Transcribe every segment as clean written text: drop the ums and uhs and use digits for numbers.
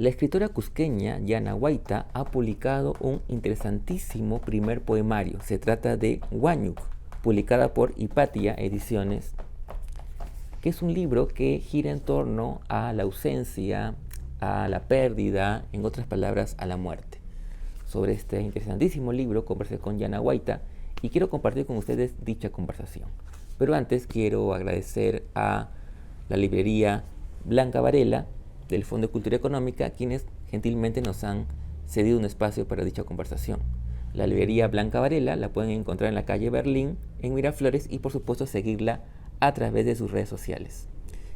La escritora cusqueña Yana Guaita ha publicado un interesantísimo primer poemario. Se trata de Huánuc, publicada por Hipatia Ediciones, que es un libro que gira en torno a la ausencia, a la pérdida, en otras palabras, a la muerte. Sobre este interesantísimo libro conversé con Yana Guaita y quiero compartir con ustedes dicha conversación. Pero antes quiero agradecer a la librería Blanca Varela del Fondo de Cultura Económica, quienes gentilmente nos han cedido un espacio para dicha conversación. La librería Blanca Varela la pueden encontrar en la calle Berlín, en Miraflores, y por supuesto seguirla a través de sus redes sociales.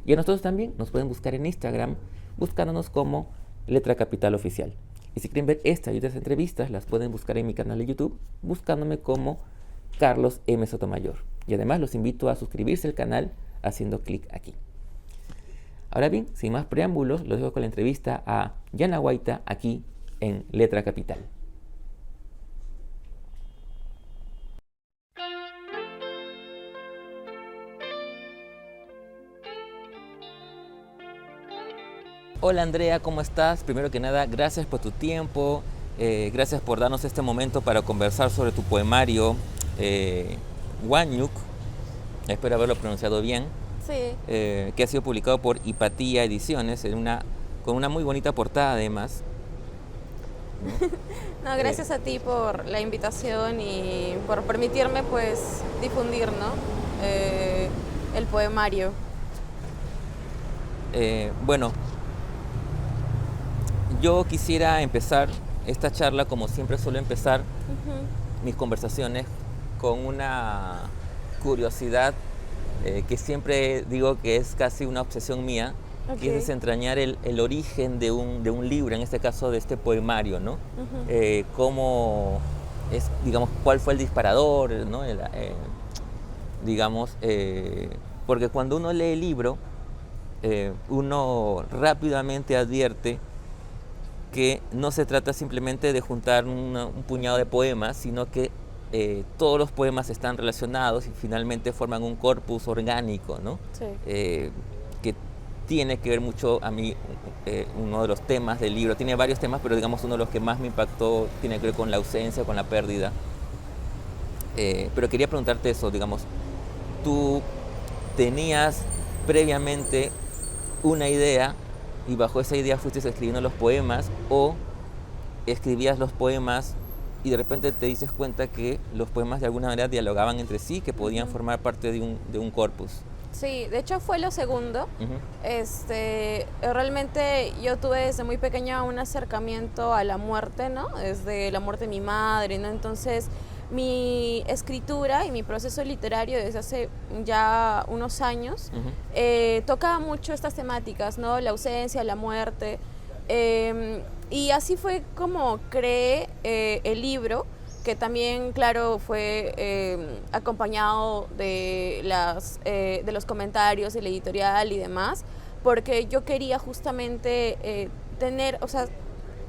Y a nosotros también nos pueden buscar en Instagram buscándonos como Letra Capital Oficial. Y si quieren ver esta y otras entrevistas, las pueden buscar en mi canal de YouTube buscándome como Carlos M. Sotomayor. Y además los invito a suscribirse al canal haciendo clic aquí. Ahora bien, sin más preámbulos, los dejo con la entrevista a Yana Guaita aquí en Letra Capital. Hola Andrea, ¿cómo estás? Primero que nada, gracias por tu tiempo, gracias por darnos este momento para conversar sobre tu poemario Huánuc, espero haberlo pronunciado bien. Sí. Que ha sido publicado por Hipatia Ediciones con una muy bonita portada además. No, gracias a ti por la invitación y por permitirme pues difundir, ¿no? El poemario. Bueno, yo quisiera empezar esta charla como siempre suelo empezar mis conversaciones con una curiosidad que siempre digo que es casi una obsesión mía, que es desentrañar el origen de un libro, en este caso de este poemario, ¿no? Cómo es, digamos, cuál fue el disparador, ¿no? Digamos, porque cuando uno lee el libro, uno rápidamente advierte que no se trata simplemente de juntar un puñado de poemas, sino que todos los poemas están relacionados y finalmente forman un corpus orgánico, ¿no? Sí. Que tiene que ver mucho, a mí, uno de los temas del libro, tiene varios temas, pero digamos uno de los que más me impactó tiene que ver con la ausencia, con la pérdida. Pero quería preguntarte eso, digamos, ¿tú tenías previamente una idea y bajo esa idea fuiste escribiendo los poemas, o escribías los poemas y de repente te dices cuenta que los poemas de alguna manera dialogaban entre sí, que podían formar parte de un corpus? Sí, de hecho fue lo segundo. Realmente yo tuve desde muy pequeña un acercamiento a la muerte, ¿no? Desde la muerte de mi madre, ¿no? Entonces mi escritura y mi proceso literario desde hace ya unos años tocaba mucho estas temáticas, ¿no? La ausencia, la muerte. Y así fue como creé el libro, que también, claro, fue acompañado de los comentarios, el editorial y demás, porque yo quería justamente tener, o sea,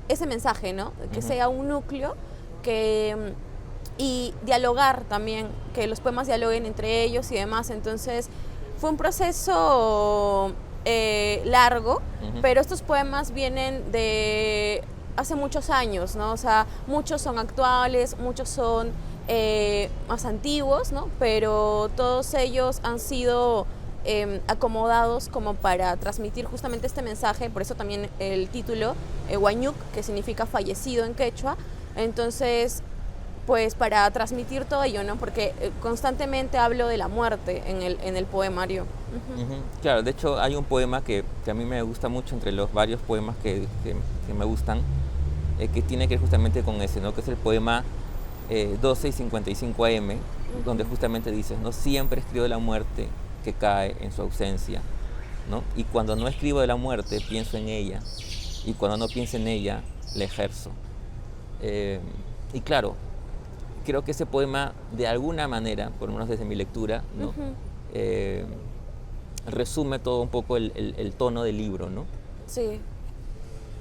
ese mensaje, ¿no? Que sea un núcleo y dialogar también, que los poemas dialoguen entre ellos y demás. Entonces fue un proceso largo, pero estos poemas vienen de hace muchos años, ¿no? O sea, muchos son actuales, muchos son más antiguos, ¿no? Pero todos ellos han sido acomodados como para transmitir justamente este mensaje, por eso también el título, Huánuc, que significa fallecido en quechua. Entonces, pues para transmitir todo ello, ¿no? Porque constantemente hablo de la muerte en el poemario. Claro, de hecho hay un poema que a mí me gusta mucho entre los varios poemas que me gustan, que tiene que ver justamente con ese, ¿no? Que es el poema 12 y 55 AM, donde justamente dices, ¿no? Siempre escribo de la muerte que cae en su ausencia, ¿no? Y cuando no escribo de la muerte, pienso en ella, y cuando no pienso en ella, la ejerzo. Y claro, creo que ese poema, de alguna manera, por lo menos desde mi lectura, ¿no? Resume todo un poco el tono del libro, ¿no? Sí.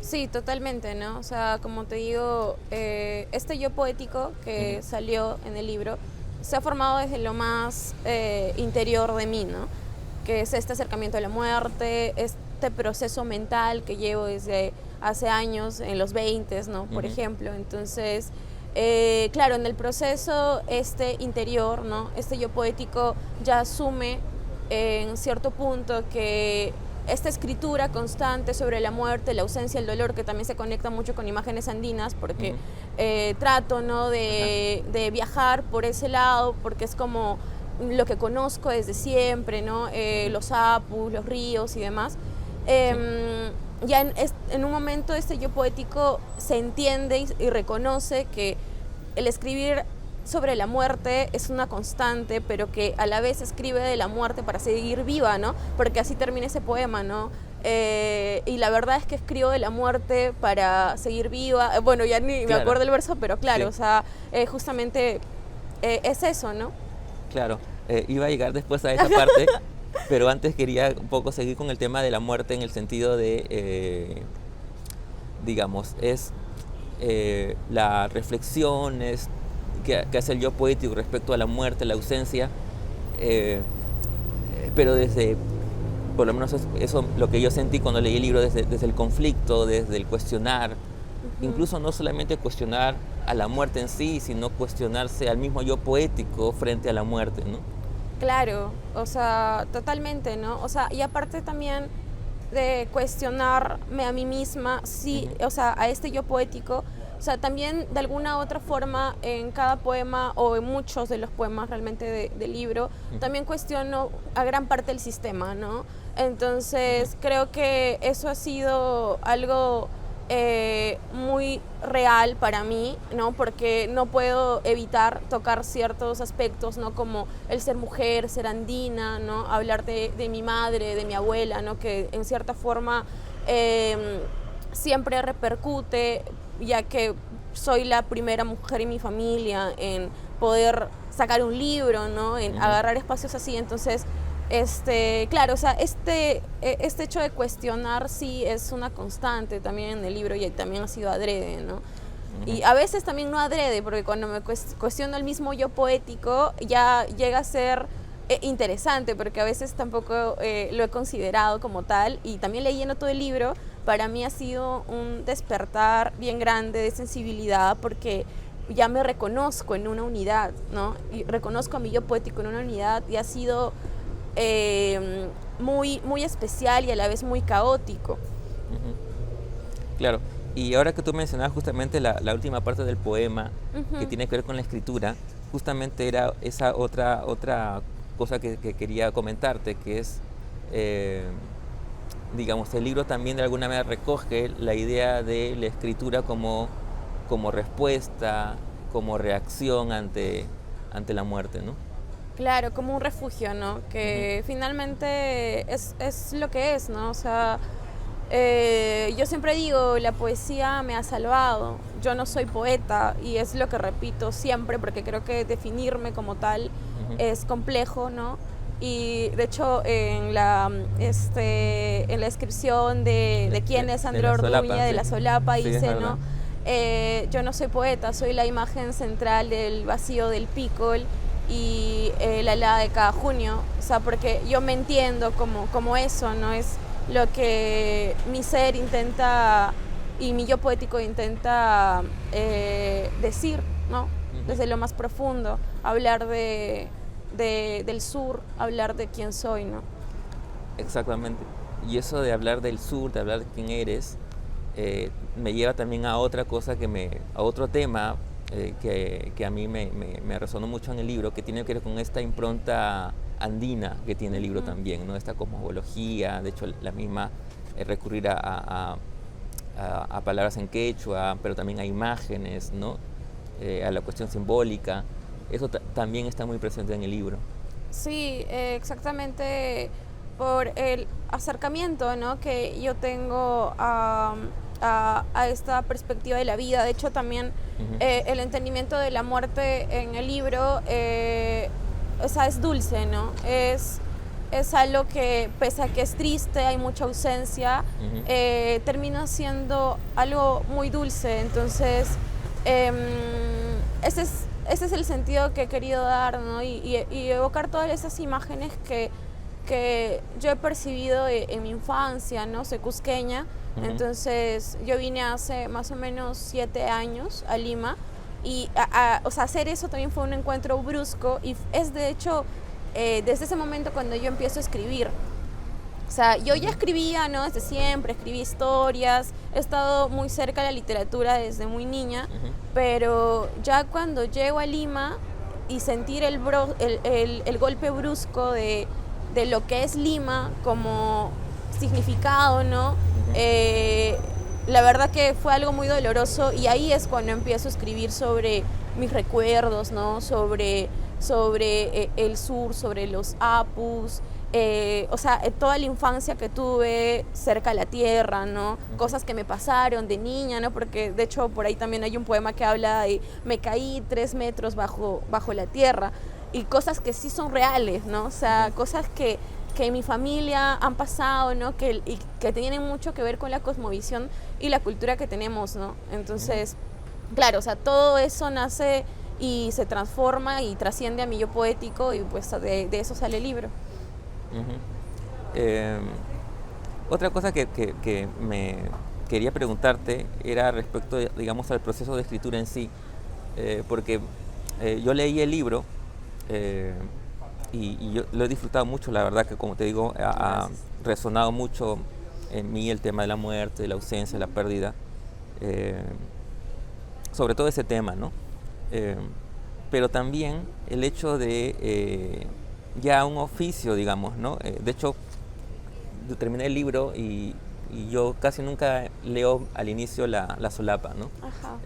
Sí, totalmente, ¿no? O sea, como te digo, este yo poético que salió en el libro se ha formado desde lo más interior de mí, ¿no? Que es este acercamiento a la muerte, este proceso mental que llevo desde hace años, en los 20, ¿no? Por ejemplo. Entonces, claro, en el proceso interior, ¿no? Yo poético ya asume en cierto punto que esta escritura constante sobre la muerte, la ausencia, el dolor, que también se conecta mucho con imágenes andinas, porque trato, ¿no? de viajar por ese lado, porque es como lo que conozco desde siempre, ¿no? Los apus, los ríos y demás. Ya en un momento yo poético se entiende y reconoce que el escribir sobre la muerte es una constante, pero que a la vez escribe de la muerte para seguir viva, ¿no? Porque así termina ese poema, ¿no? Y la verdad es que escribo de la muerte para seguir viva. Bueno, ya ni me acuerdo el verso, pero claro, o sea, justamente es eso, ¿no? Claro, iba a llegar después a esa parte, pero antes quería un poco seguir con el tema de la muerte en el sentido de, digamos, es la reflexión, que hace el yo poético respecto a la muerte, la ausencia, pero desde, por lo menos eso lo que yo sentí cuando leí el libro, desde el conflicto, desde el cuestionar, incluso no solamente cuestionar a la muerte en sí, sino cuestionarse al mismo yo poético frente a la muerte, ¿no? Claro, o sea, totalmente, ¿no? O sea, y aparte también de cuestionarme a mí misma, sí, o sea, a yo poético. O sea, también de alguna otra forma en cada poema o en muchos de los poemas realmente del libro, también cuestiono a gran parte del sistema, ¿no? Entonces creo que eso ha sido algo muy real para mí, ¿no? Porque no puedo evitar tocar ciertos aspectos, ¿no? Como el ser mujer, ser andina, ¿no? Hablar de mi madre, de mi abuela, ¿no? Que en cierta forma siempre repercute, ya que soy la primera mujer en mi familia en poder sacar un libro, ¿no? En agarrar espacios así. Entonces, claro, o sea, este hecho de cuestionar sí es una constante también en el libro y también ha sido adrede, ¿no? Y a veces también no adrede, porque cuando me cuestiono el mismo yo poético ya llega a ser interesante, porque a veces tampoco lo he considerado como tal, y también leyendo todo el libro para mí ha sido un despertar bien grande de sensibilidad, porque ya me reconozco en una unidad, ¿no? Y reconozco a mi yo poético en una unidad, y ha sido muy, muy especial y a la vez muy caótico. Claro, y ahora que tú mencionabas justamente la última parte del poema, que tiene que ver con la escritura, justamente era esa otra cosa que quería comentarte, que es, digamos, el libro también de alguna manera recoge la idea de la escritura como respuesta, como reacción ante la muerte, ¿no? Claro, como un refugio, ¿no? Que finalmente es lo que es, ¿no? O sea, yo siempre digo, la poesía me ha salvado. Yo no soy poeta y es lo que repito siempre, porque creo que definirme como tal es complejo, ¿no? Y de hecho en la descripción de quién es André Orduña, de la Solapa, dice, ¿no? Yo no soy poeta, soy la imagen central del vacío del pícol y la helada de cada junio. O sea, porque yo me entiendo como eso, ¿no? Es lo que mi ser intenta y mi yo poético intenta decir, ¿no? Desde lo más profundo, hablar del sur, hablar de quién soy, ¿no? Exactamente. Y eso de hablar del sur, de hablar de quién eres, me lleva también a otra cosa a otro tema que a mí me resonó mucho en el libro, que tiene que ver con esta impronta andina que tiene el libro también, ¿no? Esta cosmología, de hecho la misma recurrir a palabras en quechua, pero también a imágenes, ¿no? A la cuestión simbólica. Eso también está muy presente en el libro. Sí, exactamente, por el acercamiento, ¿no? que yo tengo a esta perspectiva de la vida. De hecho, también el entendimiento de la muerte en el libro o sea, es dulce, ¿no? Es algo que, pese a que es triste, hay mucha ausencia, termina siendo algo muy dulce. Entonces, ese es el sentido que he querido dar, ¿no? Y evocar todas esas imágenes que yo he percibido en mi infancia, ¿no? Soy cusqueña, Entonces yo vine hace más o menos 7 años a Lima y o sea, hacer eso también fue un encuentro brusco y es de hecho desde ese momento cuando yo empiezo a escribir. O sea, yo ya escribía, ¿no? Desde siempre, escribí historias, he estado muy cerca de la literatura desde muy niña, pero ya cuando llego a Lima y sentir el golpe brusco de lo que es Lima como significado, ¿no? La verdad que fue algo muy doloroso y ahí es cuando empiezo a escribir sobre mis recuerdos, ¿no? Sobre el sur, sobre los apus, o sea, toda la infancia que tuve cerca de la tierra, ¿no? Cosas que me pasaron de niña, ¿no? Porque de hecho por ahí también hay un poema que habla de me caí 3 metros bajo la tierra y cosas que sí son reales, ¿no? O sea, cosas que en mi familia han pasado, ¿no? Y que tienen mucho que ver con la cosmovisión y la cultura que tenemos, ¿no? Entonces, claro, o sea, todo eso nace y se transforma y trasciende a mi yo poético y pues de eso sale el libro. Otra cosa que me quería preguntarte era respecto, digamos, al proceso de escritura en sí, porque yo leí el libro y yo lo he disfrutado mucho, la verdad que como te digo, ha resonado mucho en mí el tema de la muerte, de la ausencia, de la pérdida, sobre todo ese tema, ¿no? Pero también el hecho de ya un oficio, digamos, ¿no? De hecho, yo terminé el libro y yo casi nunca leo al inicio la solapa, ¿no? Ajá.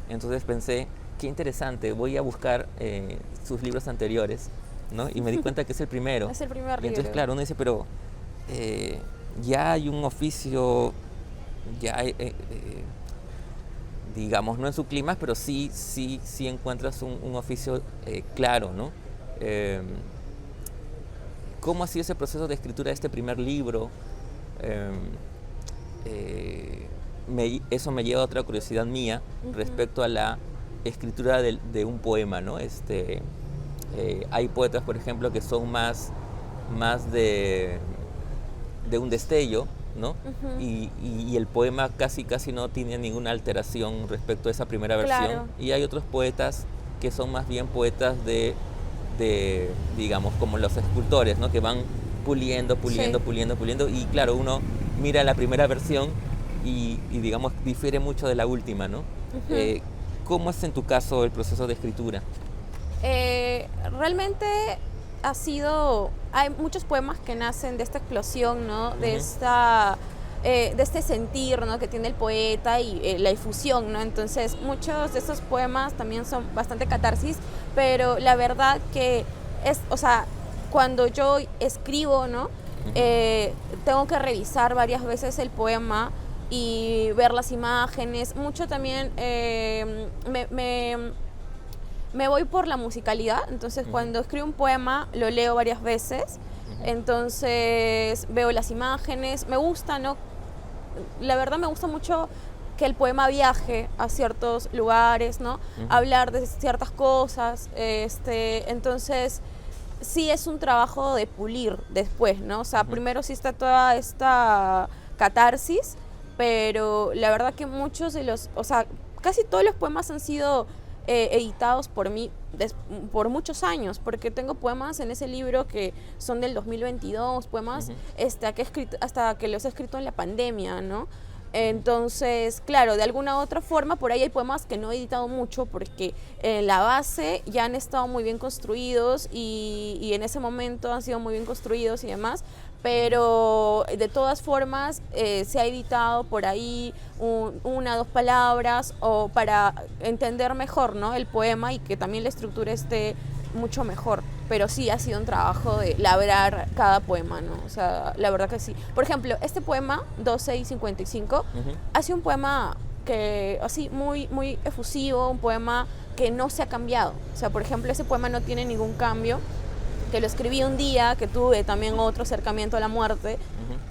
Entonces pensé, qué interesante, voy a buscar sus libros anteriores, ¿no? Y me di cuenta que es el primero. Es el primer libro. Y entonces, claro, uno dice, pero ya hay un oficio, ya hay, digamos, no en su clima, pero sí encuentras un oficio claro, ¿no? ¿Cómo ha sido ese proceso de escritura de este primer libro? Eso me lleva a otra curiosidad mía respecto a la escritura de un poema, ¿no? Hay poetas, por ejemplo, que son más de un destello, ¿no? Y el poema casi no tiene ninguna alteración respecto a esa primera versión. Claro. Y hay otros poetas que son más bien poetas de digamos, como los escultores, ¿no? Que van puliendo y claro, uno mira la primera versión y digamos, difiere mucho de la última, ¿no? ¿Cómo es en tu caso el proceso de escritura? Realmente hay muchos poemas que nacen de esta explosión, ¿no? De este sentir, ¿no? Que tiene el poeta y la difusión, ¿no? Entonces muchos de esos poemas también son bastante catarsis, pero la verdad que o sea, cuando yo escribo, ¿no? Tengo que revisar varias veces el poema y ver las imágenes. Mucho también me voy por la musicalidad, entonces cuando escribo un poema lo leo varias veces, entonces veo las imágenes, me gusta, ¿no? La verdad me gusta mucho que el poema viaje a ciertos lugares, ¿no? Hablar de ciertas cosas, entonces sí es un trabajo de pulir después, ¿no? O sea, primero sí está toda esta catarsis, pero la verdad que muchos de o sea, casi todos los poemas han sido editados por mí por muchos años, porque tengo poemas en ese libro que son del 2022, poemas hasta que los he escrito en la pandemia, ¿no? Entonces, claro, de alguna u otra forma, por ahí hay poemas que no he editado mucho porque en la base ya han estado muy bien construidos y en ese momento han sido muy bien construidos y demás, pero de todas formas se ha editado por ahí una o dos palabras o para entender mejor, ¿no? El poema y que también la estructura esté mucho mejor, pero sí ha sido un trabajo de labrar cada poema, ¿no? O sea, la verdad que sí. Por ejemplo, este poema, 12 y 55, ha sido un poema que, así, muy, muy efusivo, un poema que no se ha cambiado. O sea, por ejemplo, ese poema no tiene ningún cambio, que lo escribí un día, que tuve también otro acercamiento a la muerte,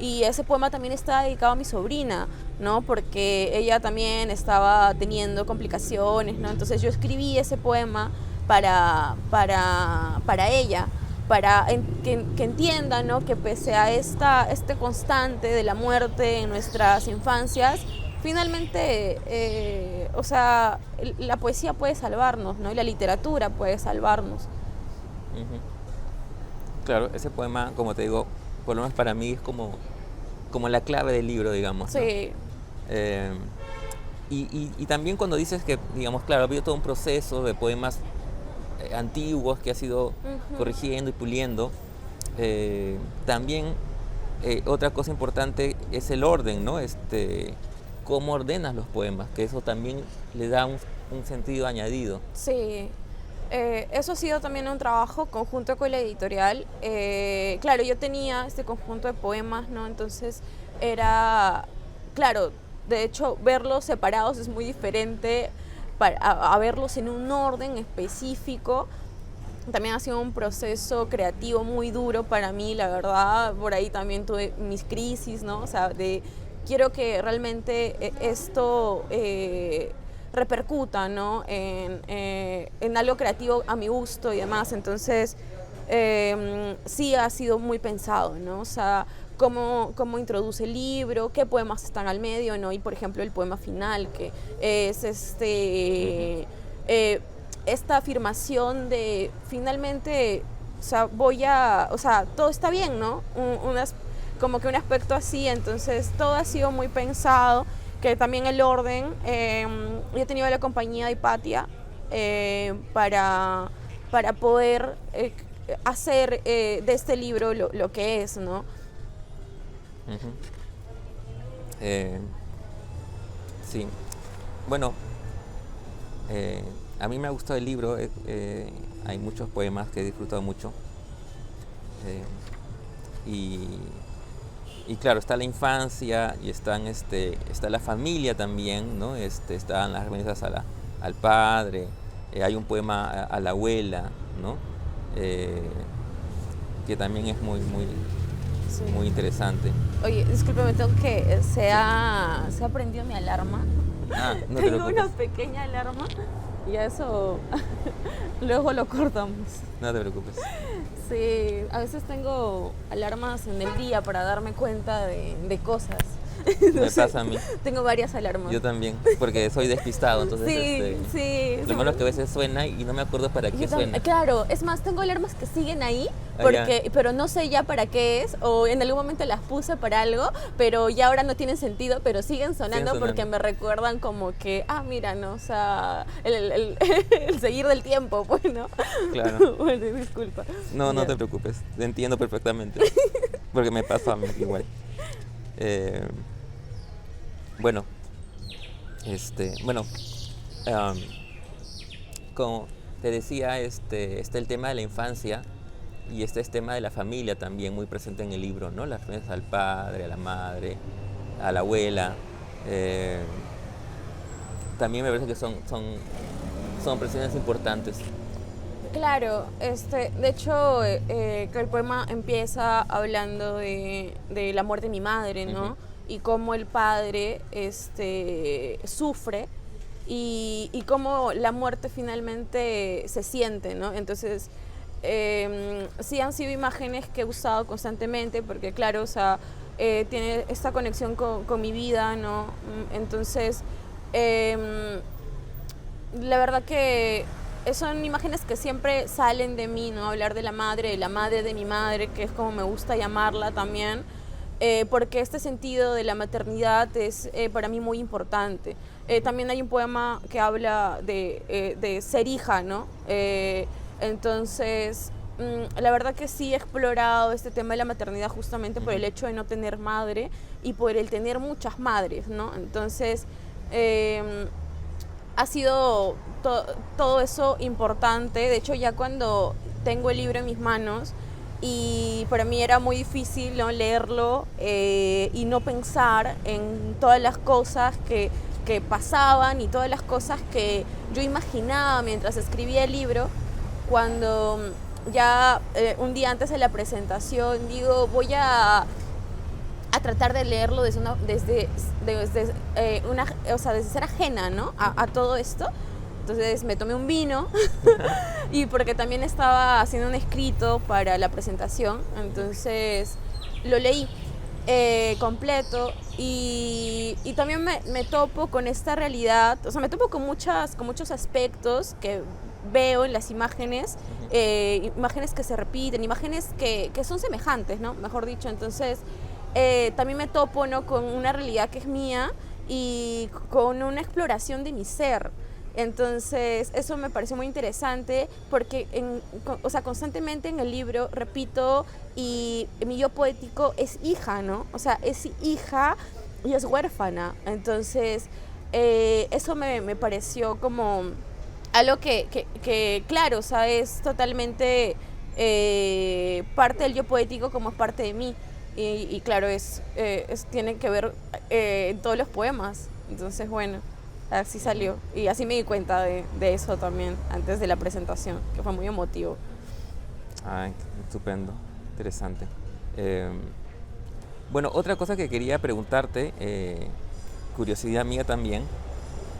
y ese poema también está dedicado a mi sobrina, ¿no? Porque ella también estaba teniendo complicaciones, ¿no? Entonces yo escribí ese poema para ella. que entiendan, ¿no? Que pese a este constante de la muerte en nuestras infancias, finalmente, o sea, la poesía puede salvarnos, ¿no? Y la literatura puede salvarnos. Ujú. Claro, ese poema, como te digo, por lo menos para mí es como la clave del libro, digamos, ¿no? Sí. Eh, y también cuando dices que, digamos, claro, ha habido todo un proceso de poemas antiguos que has ido Ujú. corrigiendo y puliendo, también otra cosa importante es el orden, ¿no? Cómo ordenas los poemas, que eso también le da un sentido añadido. Sí, eso ha sido también un trabajo conjunto con la editorial. Claro, yo tenía este conjunto de poemas, ¿no? Entonces era, claro, de hecho verlos separados es muy diferente a verlos en un orden específico. También ha sido un proceso creativo muy duro para mí, la verdad. Por ahí también tuve mis crisis, ¿no? O sea, quiero que realmente esto repercuta, ¿no? En algo creativo a mi gusto y demás. Entonces, sí ha sido muy pensado, ¿no? O sea, cómo introduce el libro, qué poemas están al medio, ¿no? Y por ejemplo el poema final, que es Ujú. esta afirmación de finalmente, o sea, o sea, todo está bien, ¿no? Como que un aspecto así, entonces todo ha sido muy pensado, que también el orden, yo he tenido la compañía de Hipatia para poder hacer de este libro lo que es, ¿no? Ujú. Eh, sí, bueno, eh, a mí me ha gustado el libro, hay muchos poemas que he disfrutado mucho. eh, y, y claro, está la infancia y está la familia también, ¿no? Están las referencias al padre, hay un poema a la abuela, ¿no? Eh, que también es Sí. muy interesante. Oye, discúlpeme, tengo que Sí. se ha prendido mi alarma. Ah, no te Tengo una preocupes, pequeña alarma y a eso luego lo cortamos. no te preocupes. Sí, a veces tengo alarmas en el día para darme cuenta de cosas. No Me sé, pasa a mí, tengo varias alarmas. yo también, porque soy despistado, entonces Sí, sí. lo malo es que a veces suena y no me acuerdo para qué suena. Claro, es más, tengo alarmas que siguen ahí, Allá, pero no sé ya para qué es, o en algún momento las puse para algo, pero ya ahora no tienen sentido, pero siguen siguen sonando porque sonando. me recuerdan como que, mira, no, o sea, el seguir del tiempo, pues, ¿no? Claro. Bueno, disculpa. No, no Ya. te preocupes, te entiendo perfectamente, porque me pasó a mí igual. Eh, bueno, bueno, am, como te decía, está el tema de la infancia y este es tema de la familia también muy presente en el libro, ¿no? Las referencias al padre, a la madre, a la abuela. eh, También me parece que son presiones importantes. Claro, de hecho, que el poema empieza hablando de la muerte de mi madre, Ujú, ¿no? Y cómo el padre, sufre y cómo la muerte finalmente se siente, ¿no? Entonces, sí han sido imágenes que he usado constantemente porque, claro, o sea, tiene esta conexión con mi vida, ¿no? Entonces, em, la verdad que son imágenes que siempre salen de mí, ¿no? Hablar de la madre de mi madre, que es como me gusta llamarla también, porque este sentido de la maternidad es para mí muy importante. También hay un poema que habla de ser hija, ¿no? Entonces, la verdad que sí he explorado este tema de la maternidad justamente por el ujú, hecho de no tener madre y por el tener muchas madres, ¿no? Entonces, eh, ha sido todo eso importante. De hecho, ya cuando tengo el libro en mis manos y para mí era muy difícil, ¿no? Leerlo y no pensar en todas las cosas que pasaban y todas las cosas que yo imaginaba mientras escribía el libro, cuando ya un día antes de la presentación digo, voy a tratar de leerlo desde una, o sea, desde ser ajena, ¿no? A todo esto. Entonces me tomé un vino y porque también estaba haciendo un escrito para la presentación, entonces lo leí completo y también me topo con esta realidad, o sea, me topo con muchos aspectos que veo en las imágenes, imágenes que se repiten, imágenes que son semejantes, ¿no? Mejor dicho, entonces también me topo, ¿no?, con una realidad que es mía y con una exploración de mi ser. Entonces eso me pareció muy interesante porque o sea, constantemente en el libro repito y mi yo poético es hija, ¿no? O sea, es hija y es huérfana. Entonces eso me pareció como algo que claro, o sea, es totalmente parte del yo poético como es parte de mí. Y claro, tiene que ver en todos los poemas. Entonces, bueno, así salió. Y así me di cuenta de eso también antes de la presentación, que fue muy emotivo. Ay, estupendo, interesante. Bueno, otra cosa que quería preguntarte, curiosidad mía también,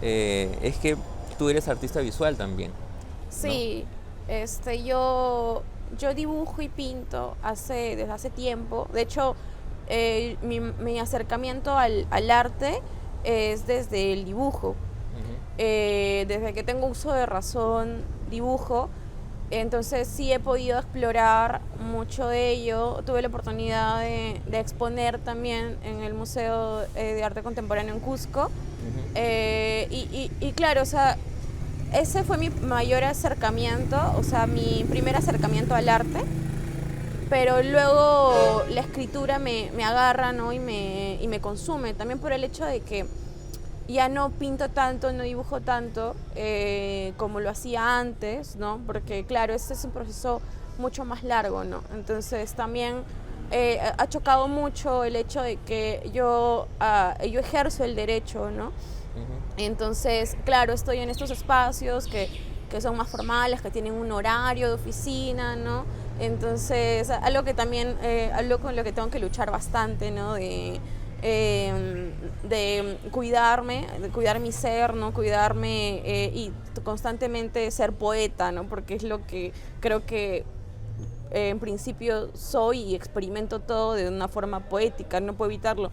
es que tú eres artista visual también, ¿no? Sí, yo dibujo y pinto desde hace tiempo. De hecho, mi acercamiento al arte es desde el dibujo. Desde que tengo uso de razón, dibujo. Entonces sí he podido explorar mucho de ello. Tuve la oportunidad de exponer también en el Museo de Arte Contemporáneo en Cusco. Y claro, o sea, ese fue mi mayor acercamiento, o sea, mi primer acercamiento al arte. Pero luego la escritura me agarra, ¿no?, y me consume. También por el hecho de que ya no pinto tanto, no dibujo tanto como lo hacía antes, ¿no? Porque claro, este es un proceso mucho más largo, ¿no? Entonces también ha chocado mucho el hecho de que yo ejerzo el derecho, ¿no? Entonces, claro, estoy en estos espacios que son más formales, que tienen un horario de oficina, ¿no? Entonces, algo que también, algo con lo que tengo que luchar bastante, ¿no? De cuidarme, de cuidar mi ser, ¿no? Cuidarme y constantemente ser poeta, ¿no? Porque es lo que creo que en principio soy y experimento todo de una forma poética, no puedo evitarlo.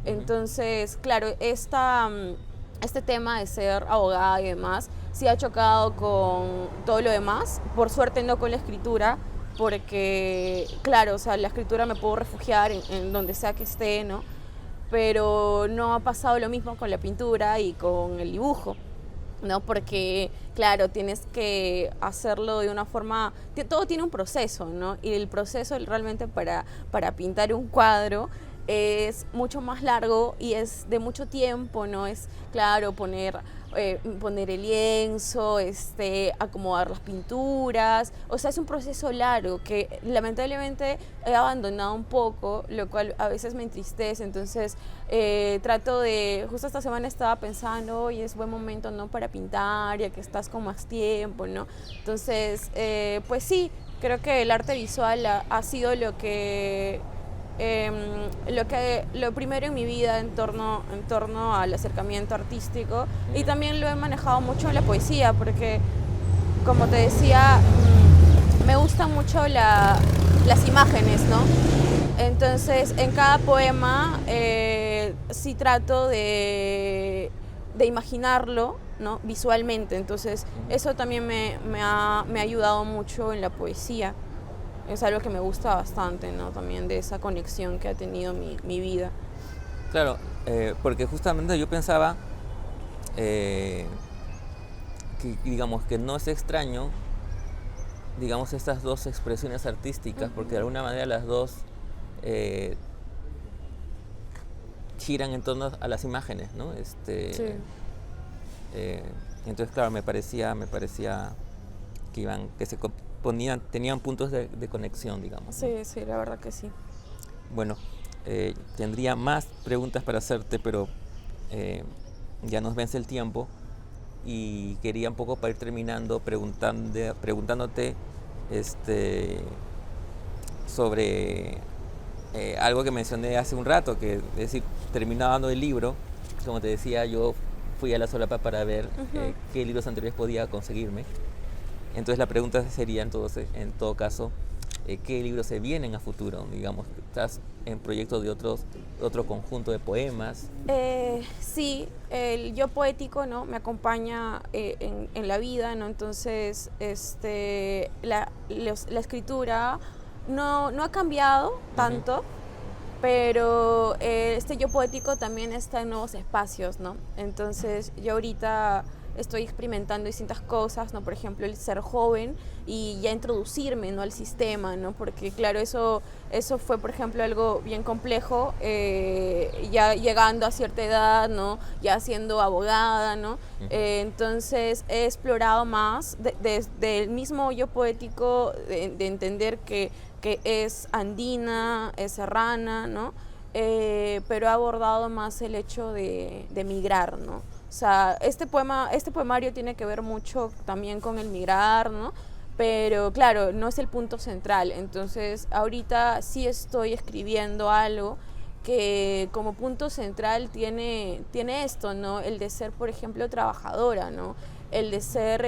Entonces, claro, este tema de ser abogada y demás sí ha chocado con todo lo demás, por suerte no con la escritura, porque claro, o sea, la escritura me puedo refugiar en donde sea que esté, ¿no? Pero no ha pasado lo mismo con la pintura y con el dibujo, ¿no? Porque, claro, tienes que hacerlo de una forma... Todo tiene un proceso, ¿no? Y el proceso realmente para pintar un cuadro es mucho más largo y es de mucho tiempo, ¿no? Es, claro, poner el lienzo, acomodar las pinturas. O sea, es un proceso largo que lamentablemente he abandonado un poco, lo cual a veces me entristece. Entonces trato de... Justo esta semana estaba pensando, oye, es buen momento, ¿no?, para pintar, ya que estás con más tiempo, ¿no? Entonces, pues sí, creo que el arte visual ha sido lo primero en mi vida en torno al acercamiento artístico, y también lo he manejado mucho en la poesía porque, como te decía, me gustan mucho las imágenes, ¿no? Entonces en cada poema sí trato de imaginarlo, ¿no?, visualmente. Entonces eso también me ha ayudado mucho en la poesía. Es algo que me gusta bastante, ¿no? También de esa conexión que ha tenido mi vida. Claro, porque justamente yo pensaba que, digamos, que no es extraño, digamos, estas dos expresiones artísticas, porque de alguna manera las dos giran en torno a las imágenes, ¿no? Sí. Entonces, claro, me parecía que tenían puntos de conexión, digamos, ¿no? Sí, sí, la verdad que sí. Bueno, tendría más preguntas para hacerte, pero ya nos vence el tiempo y quería un poco, para ir terminando, preguntándote sobre algo que mencioné hace un rato, que es decir, terminando el libro, como te decía, yo fui a la solapa para ver qué libros anteriores podía conseguirme. Entonces la pregunta sería entonces, en todo caso, ¿qué libros se vienen a futuro? Digamos, ¿estás en proyecto de otro conjunto de poemas? Sí, el yo poético, ¿no? Me acompaña en la vida, ¿no? Entonces, la escritura no ha cambiado tanto, pero este yo poético también está en nuevos espacios, ¿no? Entonces, yo ahorita estoy experimentando distintas cosas, ¿no? Por ejemplo, el ser joven y ya introducirme, ¿no? Al sistema, ¿no? Porque, claro, eso fue, por ejemplo, algo bien complejo, ya llegando a cierta edad, ¿no? Ya siendo abogada, ¿no? Entonces, he explorado más desde el mismo yo poético, de entender que es andina, es serrana, ¿no? Pero he abordado más el hecho de migrar, ¿no? O sea, este poemario tiene que ver mucho también con el migrar, ¿no? Pero claro, no es el punto central. Entonces, ahorita sí estoy escribiendo algo que como punto central tiene esto, ¿no? El de ser, por ejemplo, trabajadora, ¿no? El de ser,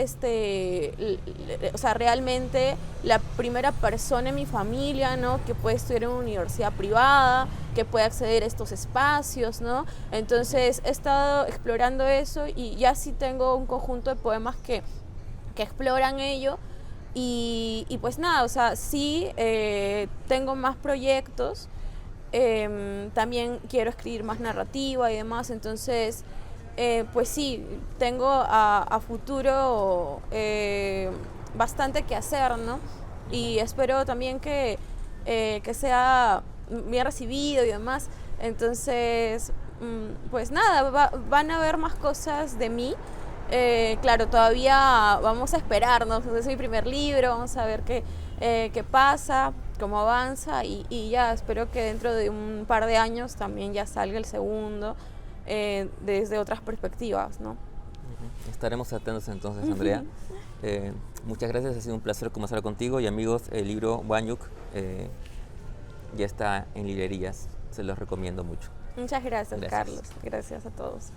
o sea, realmente la primera persona en mi familia, ¿no? Que puede estudiar en una universidad privada, que puede acceder a estos espacios, ¿no? Entonces he estado explorando eso y ya sí tengo un conjunto de poemas que exploran ello. Y pues nada, o sea, sí tengo más proyectos. También quiero escribir más narrativa y demás, entonces pues sí, tengo a futuro bastante que hacer, ¿no? Y espero también que sea bien recibido y demás. Entonces, pues nada, van a haber más cosas de mí. Claro, todavía vamos a esperar, ¿no? Es mi primer libro, vamos a ver qué pasa, cómo avanza y ya espero que dentro de un par de años también ya salga el segundo desde otras perspectivas, ¿no? Estaremos atentos entonces, Andrea. Muchas gracias, ha sido un placer conversar contigo y amigos, el libro Huánuc ya está en librerías, se los recomiendo mucho. Muchas gracias, Carlos. Gracias a todos.